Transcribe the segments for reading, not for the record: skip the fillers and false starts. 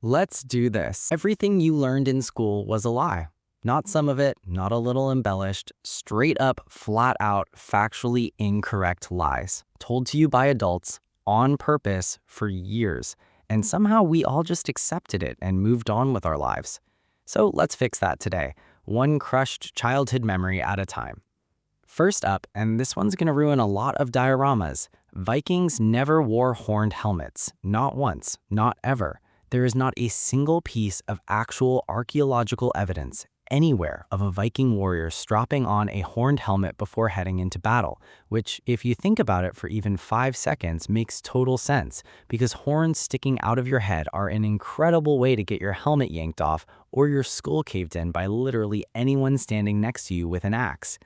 Let's do this. Everything you learned in school was a lie. Not some of it, not a little embellished, straight up, flat out, factually incorrect lies, told to you by adults on purpose for years. And somehow we all just accepted it and moved on with our lives. So let's fix that today, one crushed childhood memory at a time. First up, and this one's gonna ruin a lot of dioramas, Vikings never wore horned helmets. Not once, not ever. There is not a single piece of actual archaeological evidence anywhere of a Viking warrior strapping on a horned helmet before heading into battle, which, if you think about it for even 5 seconds, makes total sense, because horns sticking out of your head are an incredible way to get your helmet yanked off or your skull caved in by literally anyone standing next to you with an axe.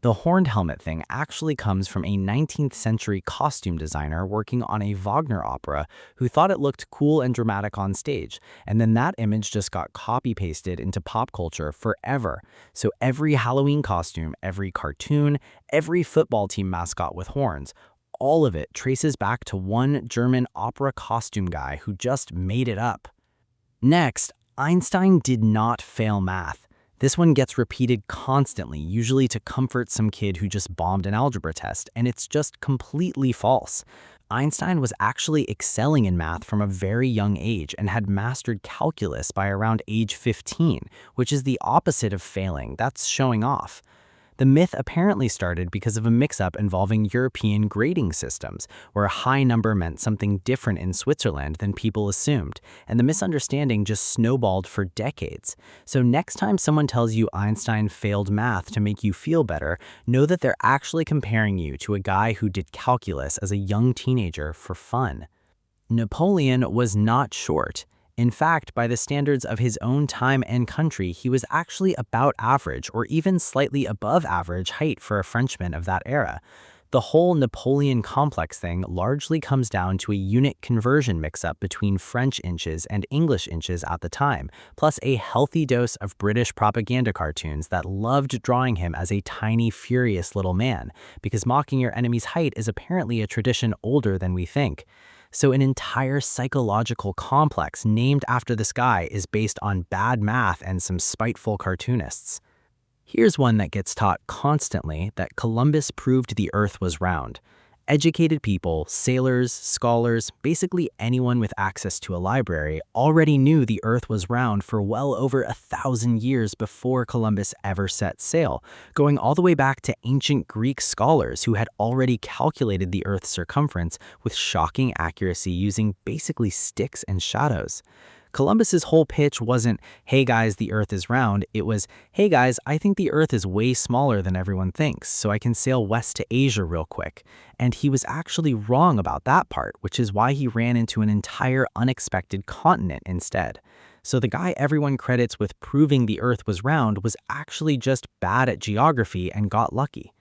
The horned helmet thing actually comes from a 19th century costume designer working on a Wagner opera who thought it looked cool and dramatic on stage, and then that image just got copy-pasted into pop culture forever. So every Halloween costume, every cartoon, every football team mascot with horns, all of it traces back to one German opera costume guy who just made it up. Next, Einstein did not fail math. This one gets repeated constantly, usually to comfort some kid who just bombed an algebra test, and it's just completely false. Einstein was actually excelling in math from a very young age and had mastered calculus by around age 15, which is the opposite of failing. That's showing off. The myth apparently started because of a mix-up involving European grading systems, where a high number meant something different in Switzerland than people assumed, and the misunderstanding just snowballed for decades. So next time someone tells you Einstein failed math to make you feel better, know that they're actually comparing you to a guy who did calculus as a young teenager for fun. Napoleon was not short. In fact, by the standards of his own time and country, he was actually about average or even slightly above average height for a Frenchman of that era. The whole Napoleon complex thing largely comes down to a unit conversion mix-up between French inches and English inches at the time, plus a healthy dose of British propaganda cartoons that loved drawing him as a tiny, furious little man, because mocking your enemy's height is apparently a tradition older than we think. So an entire psychological complex named after this guy is based on bad math and some spiteful cartoonists. Here's one that gets taught constantly, that Columbus proved the Earth was round. Educated people, sailors, scholars, basically anyone with access to a library already knew the Earth was round for well over 1,000 years before Columbus ever set sail, going all the way back to ancient Greek scholars who had already calculated the Earth's circumference with shocking accuracy using basically sticks and shadows. Columbus's whole pitch wasn't, "Hey guys, the Earth is round." It was, "Hey guys, I think the Earth is way smaller than everyone thinks, so I can sail west to Asia real quick." And he was actually wrong about that part, which is why he ran into an entire unexpected continent instead. So the guy everyone credits with proving the Earth was round was actually just bad at geography and got lucky.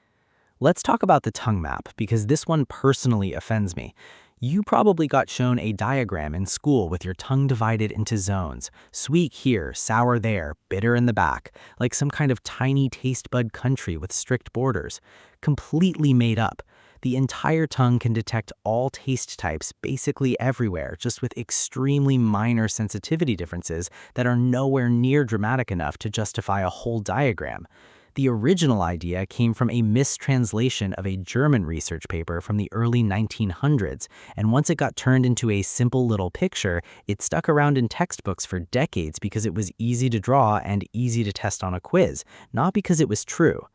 Let's talk about the tongue map, because this one personally offends me. You probably got shown a diagram in school with your tongue divided into zones, sweet here, sour there, bitter in the back, like some kind of tiny taste bud country with strict borders. Completely made up. The entire tongue can detect all taste types basically everywhere, just with extremely minor sensitivity differences that are nowhere near dramatic enough to justify a whole diagram. The original idea came from a mistranslation of a German research paper from the early 1900s, and once it got turned into a simple little picture, it stuck around in textbooks for decades because it was easy to draw and easy to test on a quiz, not because it was true.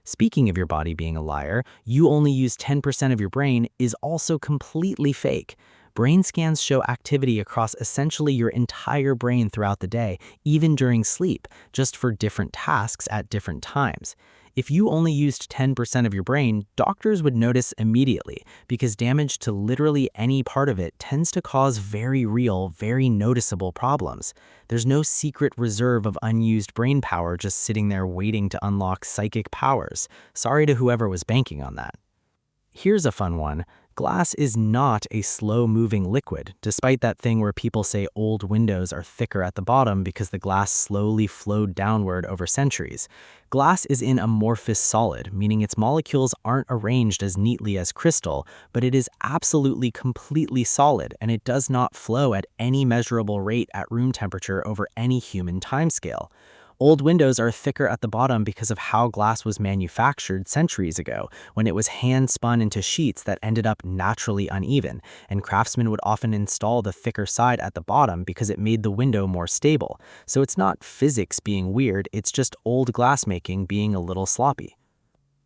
Speaking of your body being a liar, you only use 10% of your brain is also completely fake. Brain scans show activity across essentially your entire brain throughout the day, even during sleep, just for different tasks at different times. If you only used 10% of your brain, doctors would notice immediately, because damage to literally any part of it tends to cause very real, very noticeable problems. There's no secret reserve of unused brain power just sitting there waiting to unlock psychic powers. Sorry to whoever was banking on that. Here's a fun one. Glass is not a slow-moving liquid, despite that thing where people say old windows are thicker at the bottom because the glass slowly flowed downward over centuries. Glass is an amorphous solid, meaning its molecules aren't arranged as neatly as crystal, but it is absolutely completely solid, and it does not flow at any measurable rate at room temperature over any human timescale. Old windows are thicker at the bottom because of how glass was manufactured centuries ago, when it was hand-spun into sheets that ended up naturally uneven, and craftsmen would often install the thicker side at the bottom because it made the window more stable. So it's not physics being weird, it's just old glassmaking being a little sloppy.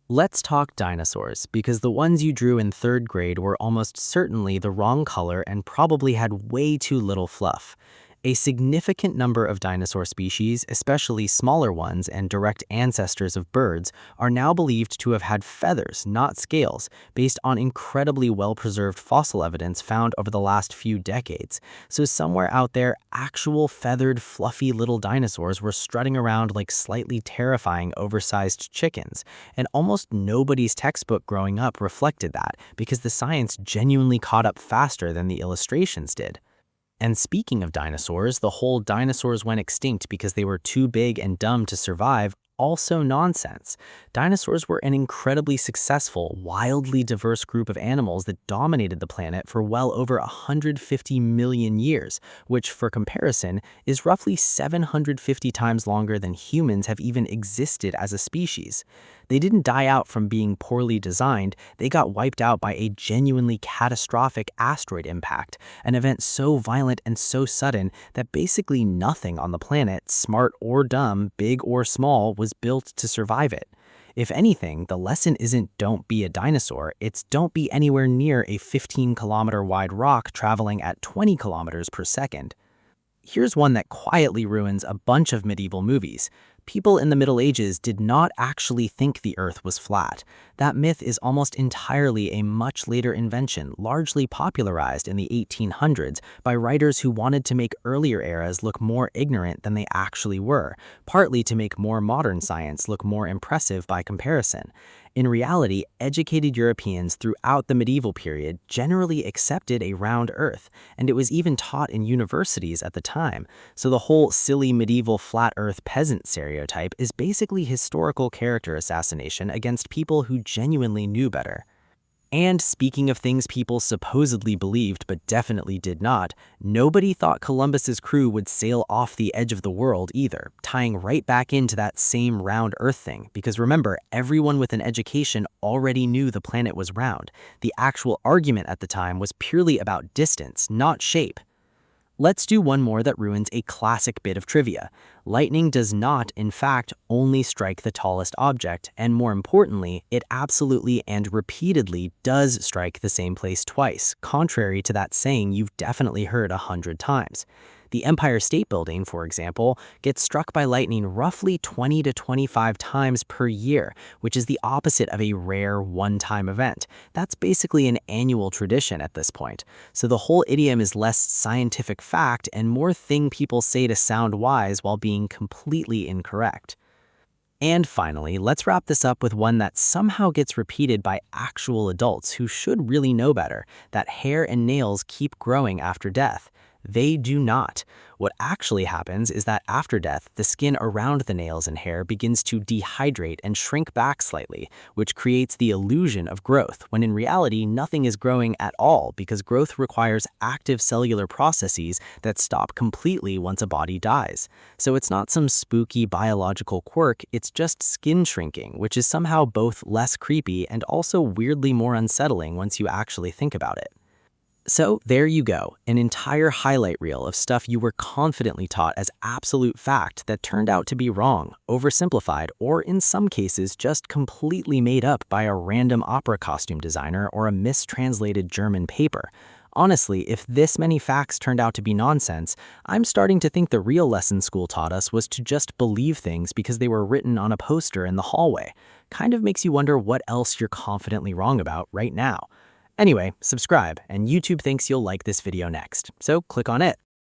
Let's talk dinosaurs, because the ones you drew in 3rd grade were almost certainly the wrong color and probably had way too little fluff. A significant number of dinosaur species, especially smaller ones and direct ancestors of birds, are now believed to have had feathers, not scales, based on incredibly well-preserved fossil evidence found over the last few decades. So somewhere out there, actual feathered, fluffy little dinosaurs were strutting around like slightly terrifying, oversized chickens. And almost nobody's textbook growing up reflected that, because the science genuinely caught up faster than the illustrations did. And speaking of dinosaurs, the whole dinosaurs went extinct because they were too big and dumb to survive, also nonsense. Dinosaurs were an incredibly successful, wildly diverse group of animals that dominated the planet for well over 150 million years, which, for comparison, is roughly 750 times longer than humans have even existed as a species. They didn't die out from being poorly designed, they got wiped out by a genuinely catastrophic asteroid impact, an event so violent and so sudden that basically nothing on the planet, smart or dumb, big or small, was built to survive it. If anything, the lesson isn't don't be a dinosaur, it's don't be anywhere near a 15-kilometer wide rock traveling at 20 kilometers per second. Here's one that quietly ruins a bunch of medieval movies. People in the Middle Ages did not actually think the Earth was flat. That myth is almost entirely a much later invention, largely popularized in the 1800s by writers who wanted to make earlier eras look more ignorant than they actually were, partly to make more modern science look more impressive by comparison. In reality, educated Europeans throughout the medieval period generally accepted a round Earth, and it was even taught in universities at the time. So the whole silly medieval flat Earth peasant stereotype is basically historical character assassination against people who genuinely knew better. And speaking of things people supposedly believed but definitely did not, nobody thought Columbus's crew would sail off the edge of the world either, tying right back into that same round Earth thing, because remember, everyone with an education already knew the planet was round. The actual argument at the time was purely about distance, not shape. Let's do one more that ruins a classic bit of trivia. Lightning does not, in fact, only strike the tallest object, and more importantly, it absolutely and repeatedly does strike the same place twice, contrary to that saying you've definitely heard 100 times. The Empire State Building, for example, gets struck by lightning roughly 20 to 25 times per year, which is the opposite of a rare one-time event. That's basically an annual tradition at this point. So the whole idiom is less scientific fact and more thing people say to sound wise while being completely incorrect. And finally, let's wrap this up with one that somehow gets repeated by actual adults who should really know better, that hair and nails keep growing after death. They do not. What actually happens is that after death, the skin around the nails and hair begins to dehydrate and shrink back slightly, which creates the illusion of growth, when in reality nothing is growing at all because growth requires active cellular processes that stop completely once a body dies. So it's not some spooky biological quirk, it's just skin shrinking, which is somehow both less creepy and also weirdly more unsettling once you actually think about it. So there you go, an entire highlight reel of stuff you were confidently taught as absolute fact that turned out to be wrong, oversimplified, or in some cases just completely made up by a random opera costume designer or a mistranslated German paper. Honestly, if this many facts turned out to be nonsense, I'm starting to think the real lesson school taught us was to just believe things because they were written on a poster in the hallway. Kind of makes you wonder what else you're confidently wrong about right now. Anyway, subscribe, and YouTube thinks you'll like this video next, so click on it.